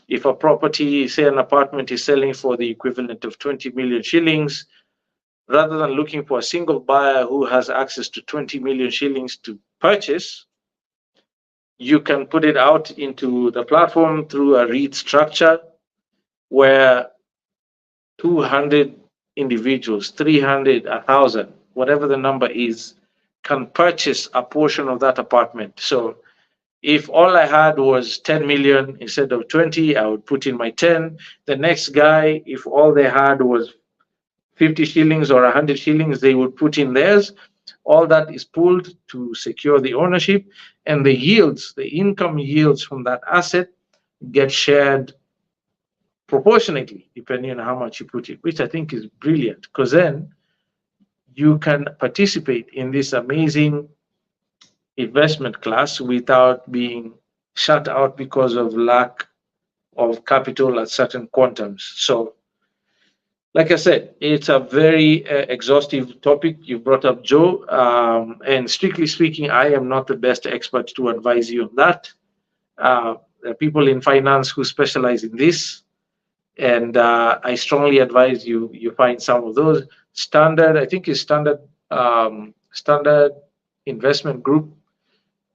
if a property, say an apartment, is selling for the equivalent of 20 million shillings, rather than looking for a single buyer who has access to 20 million shillings to purchase, you can put it out into the platform through a REIT structure where 200 individuals, 300, 1,000, whatever the number is, can purchase a portion of that apartment. So if all I had was 10 million instead of 20, I would put in my 10. The next guy, if all they had was 50 shillings or 100 shillings, they would put in theirs. All that is pooled to secure the ownership, and the yields, the income yields from that asset get shared proportionately depending on how much you put in, which I think is brilliant, because then you can participate in this amazing investment class without being shut out because of lack of capital at certain quantums. So like I said, it's a very exhaustive topic you brought up, Joe. And strictly speaking, I am not the best expert to advise you on that. There are people in finance who specialize in this, and I strongly advise you find some of those. Standard, I think, is Standard Investment Group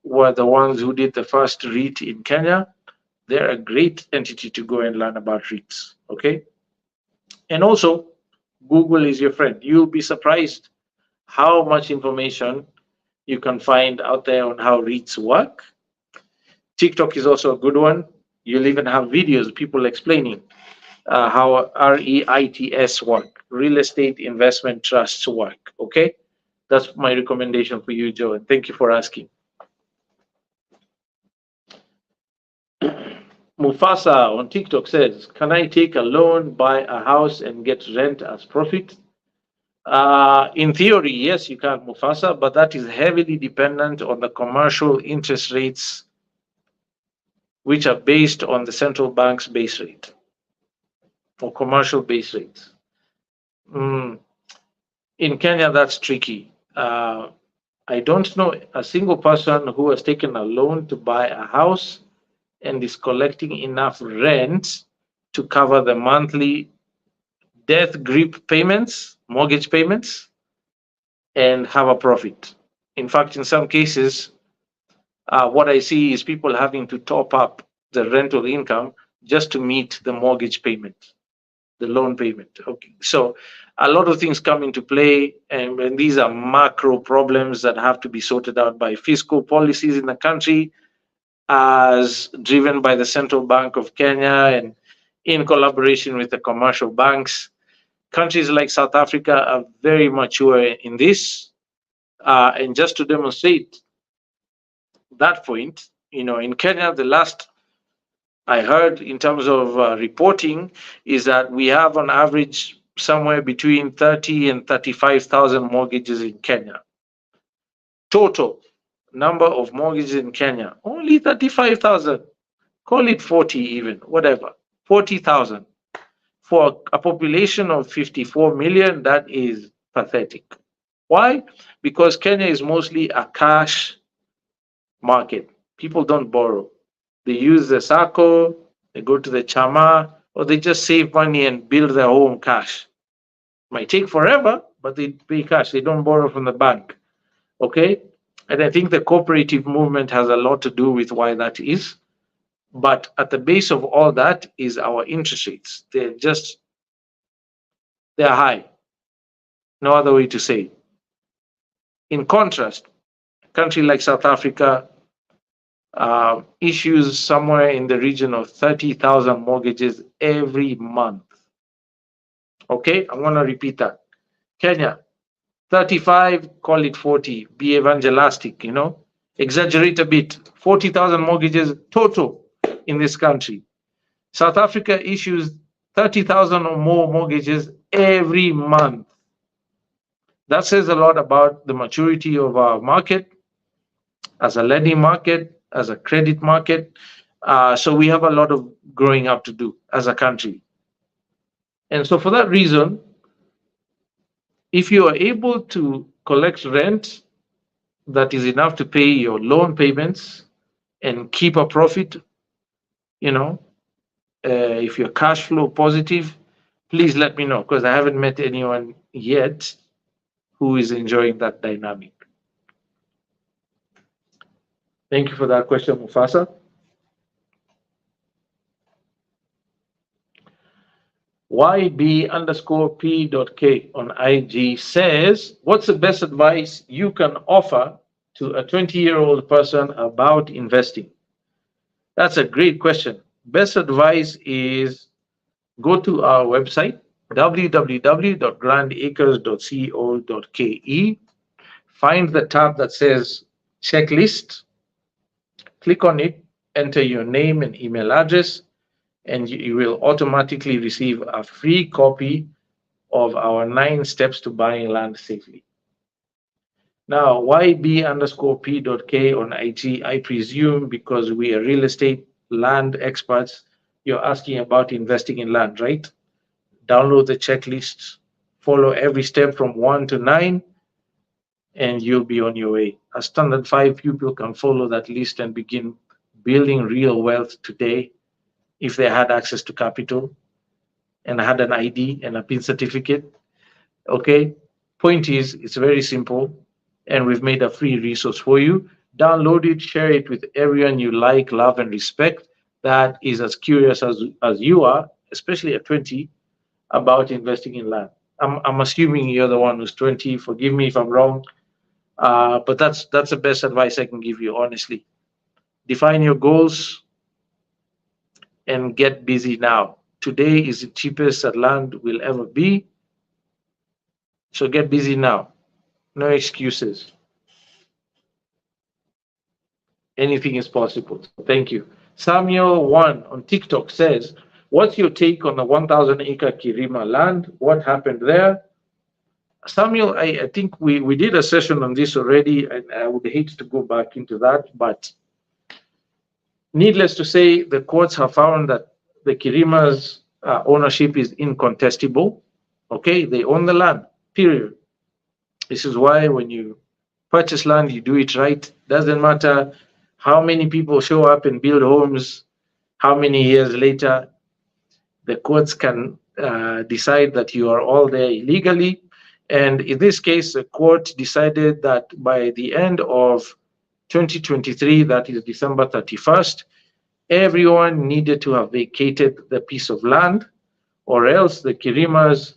were the ones who did the first REIT in Kenya. They're a great entity to go and learn about REITs. Okay. And also, Google is your friend. You'll be surprised how much information you can find out there on how REITs work. TikTok is also a good one. You'll even have videos, people explaining how REITs work, real estate investment trusts work. Okay, that's my recommendation for you, Joe. And thank you for asking. Mufasa on TikTok says, can I take a loan, buy a house, and get rent as profit? In theory, yes, you can, Mufasa, but that is heavily dependent on the commercial interest rates, which are based on the central bank's base rate or commercial base rates. In Kenya, that's tricky. I don't know a single person who has taken a loan to buy a house and is collecting enough rent to cover the monthly death grip payments, mortgage payments, and have a profit. In fact, in some cases, what I see is people having to top up the rental income just to meet the mortgage payment, the loan payment. Okay, so a lot of things come into play, and these are macro problems that have to be sorted out by fiscal policies in the country, as driven by the Central Bank of Kenya and in collaboration with the commercial banks. Countries like South Africa are very mature in this. And just to demonstrate that point, in Kenya, the last I heard in terms of reporting is that we have on average somewhere between 30 and 35,000 mortgages in Kenya. Total number of mortgages in Kenya, only 35,000. Call it 40 even, whatever, 40,000. For a population of 54 million, that is pathetic. Why? Because Kenya is mostly a cash market. People don't borrow. They use the sacco, they go to the chama, or they just save money and build their home cash. Might take forever, but they pay cash. They don't borrow from the bank. Okay? And I think the cooperative movement has a lot to do with why that is. But at the base of all that is our interest rates. They're high. No other way to say it. In contrast, a country like South Africa issues somewhere in the region of 30,000 mortgages every month. Okay, I'm going to repeat that. Kenya, 35, call it 40, be evangelistic, exaggerate a bit. 40,000 mortgages total in this country. South Africa issues 30,000 or more mortgages every month. That says a lot about the maturity of our market as a lending market, as a credit market. So we have a lot of growing up to do as a country. And so for that reason, if you are able to collect rent that is enough to pay your loan payments and keep a profit, you know, if you're cash flow positive, please let me know, because I haven't met anyone yet who is enjoying that dynamic. Thank you for that question, Mufasa. YB_P.K on IG says, what's the best advice you can offer to a 20-year-old person about investing? That's a great question. Best advice is go to our website, www.grandacres.co.ke, find the tab that says checklist, click on it, enter your name and email address, and you will automatically receive a free copy of our 9 steps to buying land safely. Now, YB_P.K on IG, I presume because we are real estate land experts, you're asking about investing in land, right? Download the checklist, follow every step from 1 to 9, and you'll be on your way. A standard 5 pupil can follow that list and begin building real wealth today if they had access to capital and had an ID and a PIN certificate. Okay, point is, it's very simple, and we've made a free resource for you. Download it, share it with everyone you like, love, and respect that is as curious as you are, especially at 20, about investing in land. I'm assuming you're the one who's 20. Forgive me if I'm wrong, but that's the best advice I can give you, honestly. Define your goals and get busy now. Today is the cheapest that land will ever be. So get busy now. No excuses. Anything is possible. Thank you. Samuel1 on TikTok says, what's your take on the 1,000-acre Kirima land? What happened there? Samuel, I think we did a session on this already, and I would hate to go back into that, but needless to say, the courts have found that the Kirima's ownership is incontestable. Okay, they own the land, period. This is why when you purchase land, you do it right. Doesn't matter how many people show up and build homes, how many years later, the courts can decide that you are all there illegally. And in this case, the court decided that by the end of 2023, that is December 31st, everyone needed to have vacated the piece of land, or else the Kirimas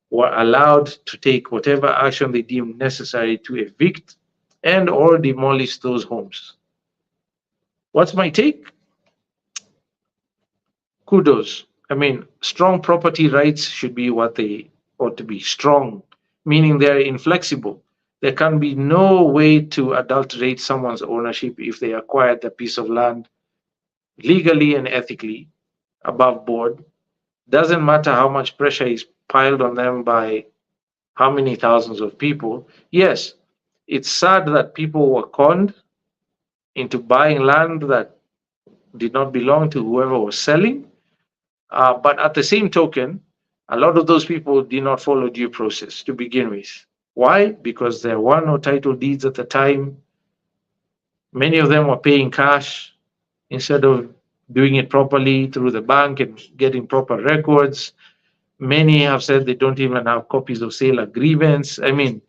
were allowed to take whatever action they deemed necessary to evict and or demolish those homes. What's my take? Kudos. I mean, strong property rights should be what they ought to be. Strong, meaning they're inflexible. There can be no way to adulterate someone's ownership if they acquired a piece of land legally and ethically above board. Doesn't matter how much pressure is piled on them by how many thousands of people. Yes, it's sad that people were conned into buying land that did not belong to whoever was selling. But at the same token, a lot of those people did not follow due process to begin with. Why? Because there were no title deeds at the time. Many of them were paying cash instead of doing it properly through the bank and getting proper records. Many have said they don't even have copies of sale agreements. I mean,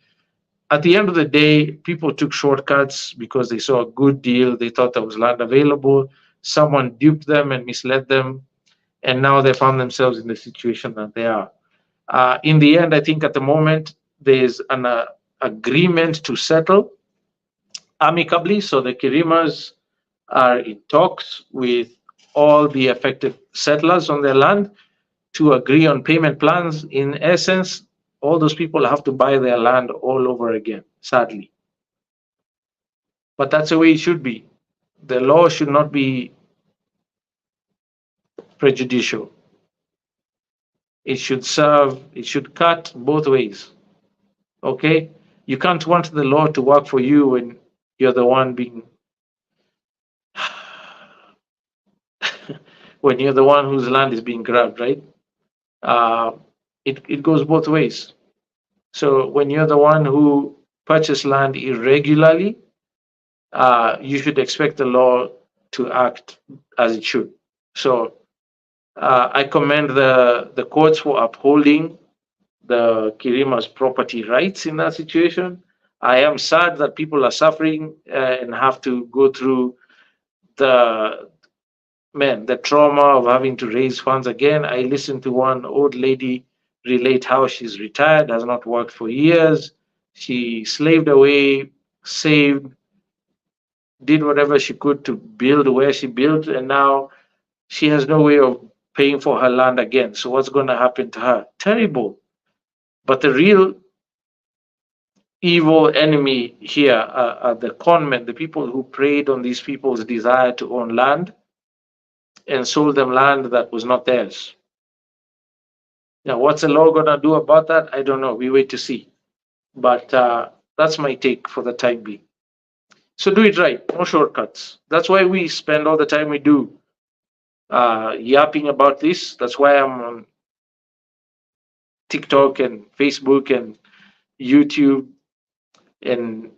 at the end of the day, people took shortcuts because they saw a good deal. They thought there was land available. Someone duped them and misled them. And now they found themselves in the situation that they are. In the end, I think at the moment, there's an agreement to settle amicably. So the Kirimas are in talks with all the affected settlers on their land to agree on payment plans. In essence, all those people have to buy their land all over again, sadly. But that's the way it should be. The law should not be prejudicial. It should serve, it should cut both ways. Okay? You can't want the law to work for you when you're the one being, when you're the one whose land is being grabbed, right? Uh, it goes both ways. So when you're the one who purchased land irregularly, you should expect the law to act as it should. So I commend the courts for upholding the Kirima's property rights in that situation. I am sad that people are suffering and have to go through the the trauma of having to raise funds again. I listened to one old lady relate how she's retired, has not worked for years. She slaved away, saved, did whatever she could to build where she built, and now she has no way of paying for her land again. So what's going to happen to her? Terrible. But the real evil enemy here are the conmen, the people who preyed on these people's desire to own land and sold them land that was not theirs. Now, what's the law going to do about that? I don't know. We wait to see. But that's my take for the time being. So do it right. No shortcuts. That's why we spend all the time we do yapping about this. That's why I'm on TikTok and Facebook and YouTube and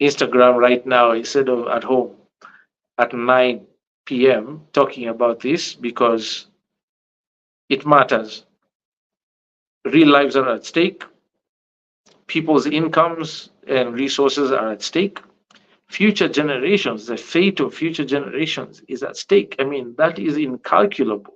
Instagram right now instead of at home at 9 p.m. talking about this, because it matters. Real lives are at stake. People's incomes and resources are at stake. Future generations, the fate of future generations is at stake. I mean, that is incalculable.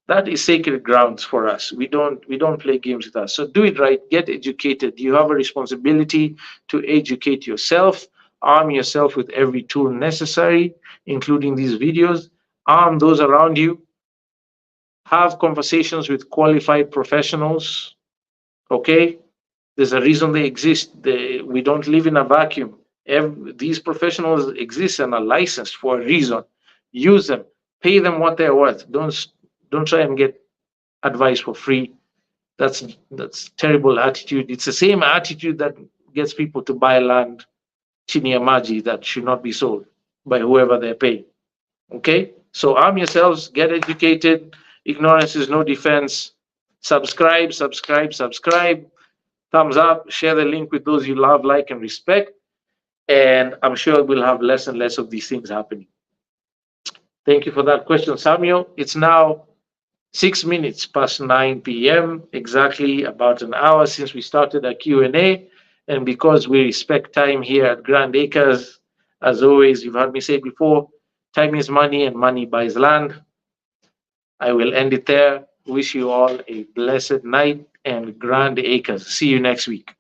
That is sacred grounds for us. We don't play games with us. So do it right. Get educated. You have a responsibility to educate yourself. Arm yourself with every tool necessary, including these videos. Arm those around you. Have conversations with qualified professionals. Okay? There's a reason they exist. We don't live in a vacuum. These professionals exist and are licensed for a reason. Use them. Pay them what they're worth. Don't try and get advice for free. That's terrible attitude. It's the same attitude that gets people to buy land chini ya maji that should not be sold by whoever they're paying. Okay? So arm yourselves, get educated. Ignorance is no defense. Subscribe. Thumbs up, share the link with those you love, like, and respect. And I'm sure we'll have less and less of these things happening. Thank you for that question, Samuel. It's now 6 minutes past 9 p.m., exactly about an hour since we started our Q&A. And because we respect time here at Grand Acres, as always, you've heard me say before, time is money and money buys land. I will end it there. Wish you all a blessed night and Grand Acres. See you next week.